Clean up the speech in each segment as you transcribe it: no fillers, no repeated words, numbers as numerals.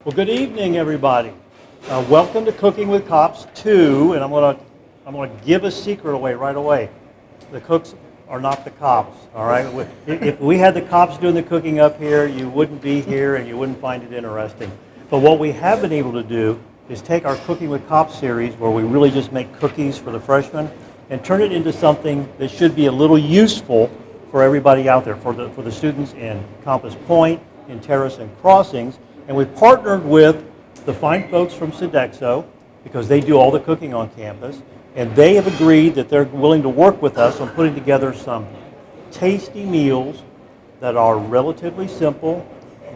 Well, good evening, everybody. Welcome to Cooking with Cops 2, and I'm gonna give a secret away right away. The cooks are not the cops, all right? If we had the cops doing the cooking up here, you wouldn't be here and you wouldn't find it interesting. But what we have been able to do is take our Cooking with Cops series, where we really just make cookies for the freshmen, and turn it into something that should be a little useful for everybody out there, for the students in Compass Point, in Terrace and Crossings. And we partnered with the fine folks from Sodexo, because they do all the cooking on campus, and they have agreed that they're willing to work with us on putting together some tasty meals that are relatively simple,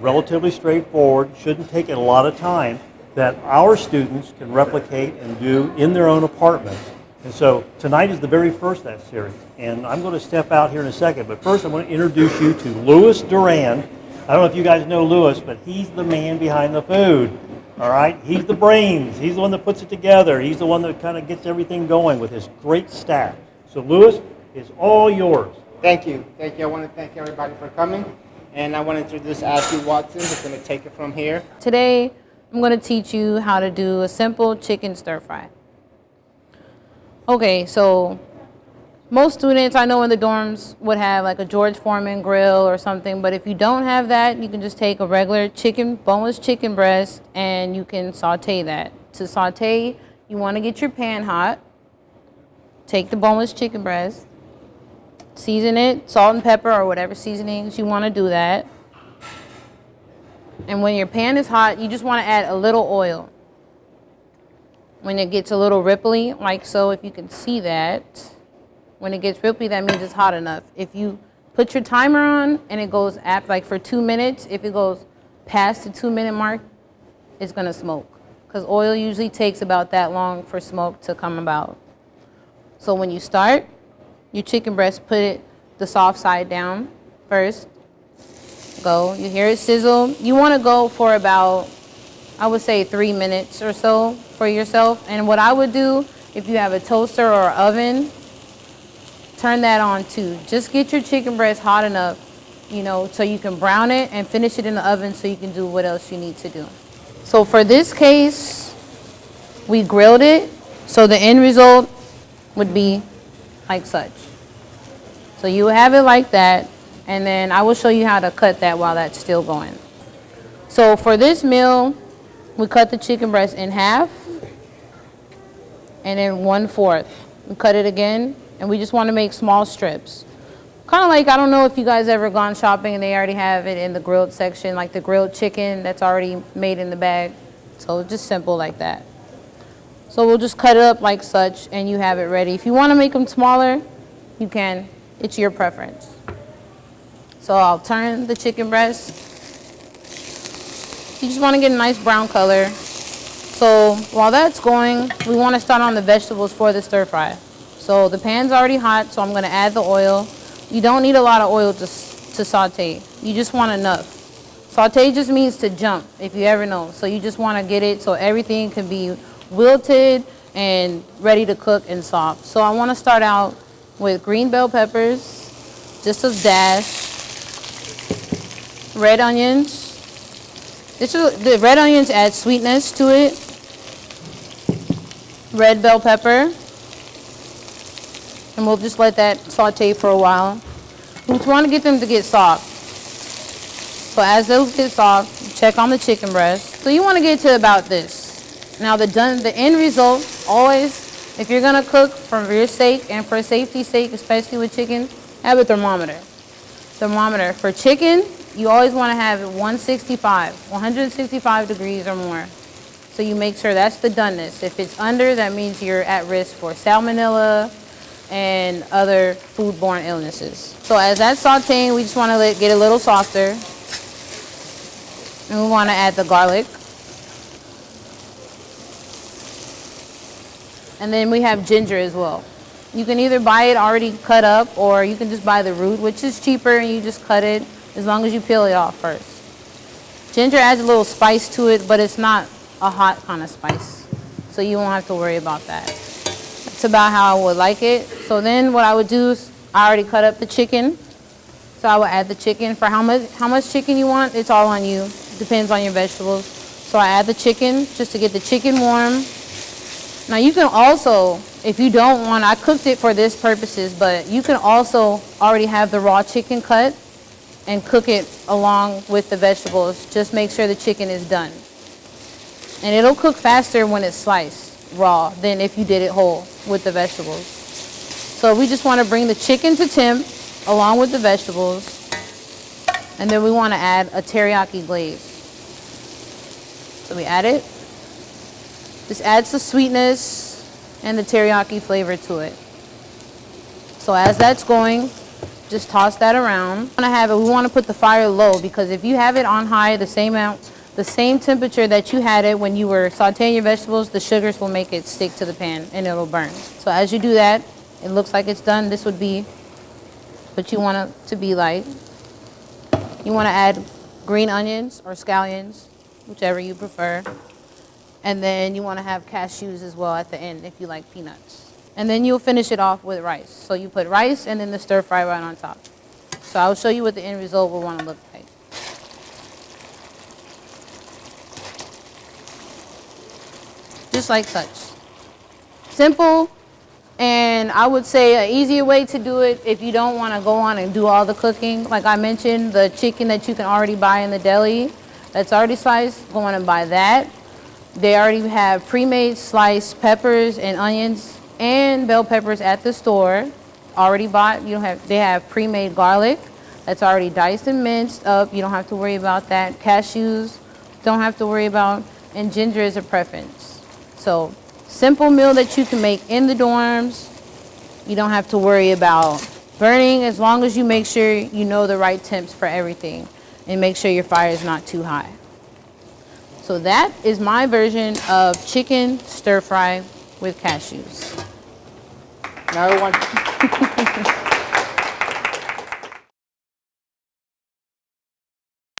relatively straightforward, shouldn't take a lot of time, that our students can replicate and do in their own apartments. And so tonight is the very first of that series, and I'm going to step out here in a second, but first I'm going to introduce you to Louis Durand. I don't know if you guys know Louis, but he's the man behind the food, all right? He's the brains. He's the one that puts it together. He's the one that kind of gets everything going with his great staff. So Louis, it's all yours. Thank you. Thank you. I want to thank everybody for coming. And I want to introduce Ashley Watson, who's going to take it from here. Today, I'm going to teach you how to do a simple chicken stir fry. Okay, so most students I know in the dorms would have like a George Foreman grill or something, but if you don't have that, you can just take a regular boneless chicken breast, and you can saute that. To saute, you want to get your pan hot, take the boneless chicken breast, season it, salt and pepper or whatever seasonings you want to do that. And when your pan is hot, you just want to add a little oil. When it gets a little ripply, like so, if you can see that, when it gets ripply, that means it's hot enough. If you put your timer on and it goes like for 2 minutes, if it goes past the 2-minute mark, it's going to smoke. Because oil usually takes about that long for smoke to come about. So when you start your chicken breast, put the soft side down first. Go. You hear it sizzle. You want to go for about, I would say, 3 minutes or so for yourself. And what I would do, if you have a toaster or oven, turn that on too. Just get your chicken breast hot enough, so you can brown it and finish it in the oven so you can do what else you need to do. So for this case, we grilled it, so the end result would be like such. So you have it like that, and then I will show you how to cut that while that's still going. So for this meal, we cut the chicken breast in half, and then 1/4. We cut it again, and we just want to make small strips. Kind of like, I don't know if you guys ever gone shopping and they already have it in the grilled section, like the grilled chicken that's already made in the bag. So just simple like that. So we'll just cut it up like such, and you have it ready. If you want to make them smaller, you can. It's your preference. So I'll turn the chicken breast. You just want to get a nice brown color. So while that's going, we want to start on the vegetables for the stir fry. So the pan's already hot, so I'm going to add the oil. You don't need a lot of oil to saute. You just want enough. Saute just means to jump, if you ever know. So you just want to get it so everything can be wilted and ready to cook and soft. So I want to start out with green bell peppers, just a dash, red onions. The red onions add sweetness to it. Red bell pepper. And we'll just let that saute for a while. We want to get them to get soft. So as those get soft, check on the chicken breast. So you want to get to about this. Now the end result, always, if you're going to cook for your sake and for safety's sake, especially with chicken, have a thermometer. Thermometer. For chicken, you always want to have it 165 degrees or more. So you make sure that's the doneness. If it's under, that means you're at risk for salmonella and other foodborne illnesses. So as that's sauteing, we just want to get a little softer. And we want to add the garlic. And then we have ginger as well. You can either buy it already cut up, or you can just buy the root, which is cheaper, and you just cut it as long as you peel it off first. Ginger adds a little spice to it, but it's not a hot kind of spice. So you won't have to worry about that. It's about how I would like it. So then what I would do is, I already cut up the chicken. So I will add the chicken. For how much chicken you want, it's all on you. Depends on your vegetables. So So I add the chicken just to get the chicken warm. Now you can also, if you don't want, I cooked it for this purposes, but you can also already have the raw chicken cut and cook it along with the vegetables. Just make sure the chicken is done. And it'll cook faster when it's sliced raw than if you did it whole with the vegetables. So we just want to bring the chicken to temp along with the vegetables. And then we want to add a teriyaki glaze. So we add it. This adds the sweetness and the teriyaki flavor to it. So as that's going, just toss that around. We want to put the fire low, because if you have it on high, the same temperature that you had it when you were sauteing your vegetables, the sugars will make it stick to the pan and it'll burn. So as you do that, it looks like it's done. This would be what you want it to be like. You want to add green onions or scallions, whichever you prefer. And then you want to have cashews as well at the end if you like peanuts. And then you'll finish it off with rice. So you put rice and then the stir fry right on top. So I'll show you what the end result will want to look like. Just like such. Simple, and I would say an easier way to do it if you don't want to go on and do all the cooking. Like I mentioned, the chicken that you can already buy in the deli that's already sliced, go on and buy that. They already have pre-made sliced peppers and onions and bell peppers at the store, already bought. They have pre-made garlic that's already diced and minced up. You don't have to worry about that. Cashews, don't have to worry about, and ginger is a preference. So simple meal that you can make in the dorms. You don't have to worry about burning, as long as you make sure you know the right temps for everything and make sure your fire is not too high. So that is my version of chicken stir fry with cashews. Now I want